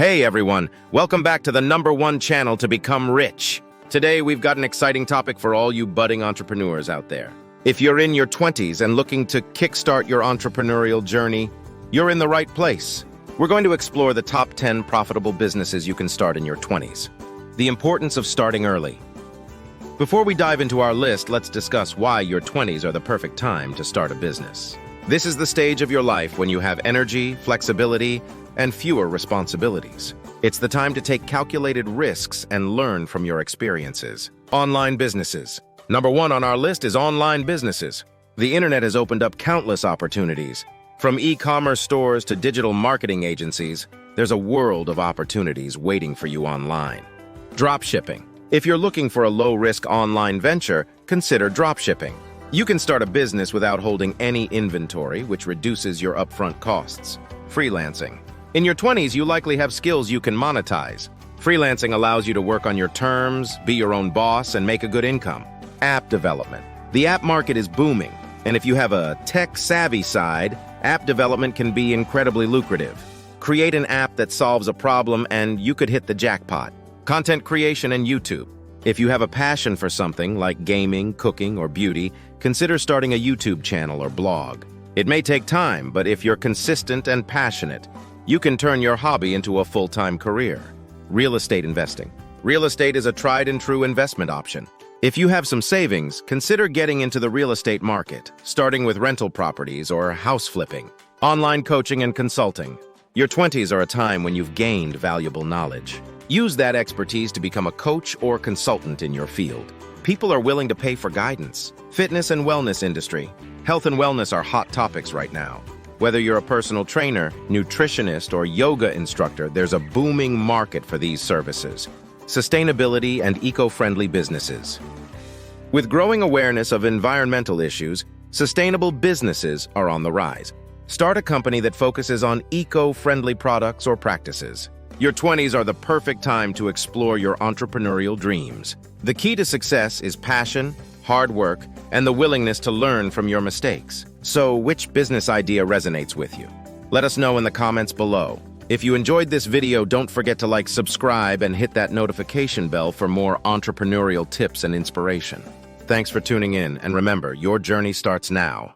Hey everyone, welcome back to the #1 channel to become rich. Today we've got an exciting topic for all you budding entrepreneurs out there. If you're in your 20s and looking to kickstart your entrepreneurial journey, you're in the right place. We're going to explore the top 10 profitable businesses you can start in your 20s. The importance of starting early. Before we dive into our list, let's discuss why your 20s are the perfect time to start a business. This is the stage of your life when you have energy, flexibility, and fewer responsibilities. It's the time to take calculated risks and learn from your experiences. Online businesses. #1 on our list is online businesses. The internet has opened up countless opportunities. From e-commerce stores to digital marketing agencies, there's a world of opportunities waiting for you online. Dropshipping. If you're looking for a low-risk online venture, consider dropshipping. You can start a business without holding any inventory, which reduces your upfront costs. Freelancing. In your 20s, you likely have skills you can monetize. Freelancing allows you to work on your terms, be your own boss, and make a good income. App development. The app market is booming, and if you have a tech-savvy side, app development can be incredibly lucrative. Create an app that solves a problem and you could hit the jackpot. Content creation and YouTube. If you have a passion for something like gaming, cooking, or beauty, consider starting a YouTube channel or blog. It may take time, but if you're consistent and passionate, you can turn your hobby into a full-time career. Real estate investing. Real estate is a tried-and-true investment option. If you have some savings, consider getting into the real estate market, starting with rental properties or house flipping. Online coaching and consulting. Your 20s are a time when you've gained valuable knowledge. Use that expertise to become a coach or consultant in your field. People are willing to pay for guidance. Fitness and wellness industry. Health and wellness are hot topics right now. Whether you're a personal trainer, nutritionist, or yoga instructor, there's a booming market for these services. Sustainability and eco-friendly businesses. With growing awareness of environmental issues, sustainable businesses are on the rise. Start a company that focuses on eco-friendly products or practices. Your 20s are the perfect time to explore your entrepreneurial dreams. The key to success is passion, hard work, and the willingness to learn from your mistakes. So, which business idea resonates with you? Let us know in the comments below. If you enjoyed this video, don't forget to like, subscribe, and hit that notification bell for more entrepreneurial tips and inspiration. Thanks for tuning in, and remember, your journey starts now.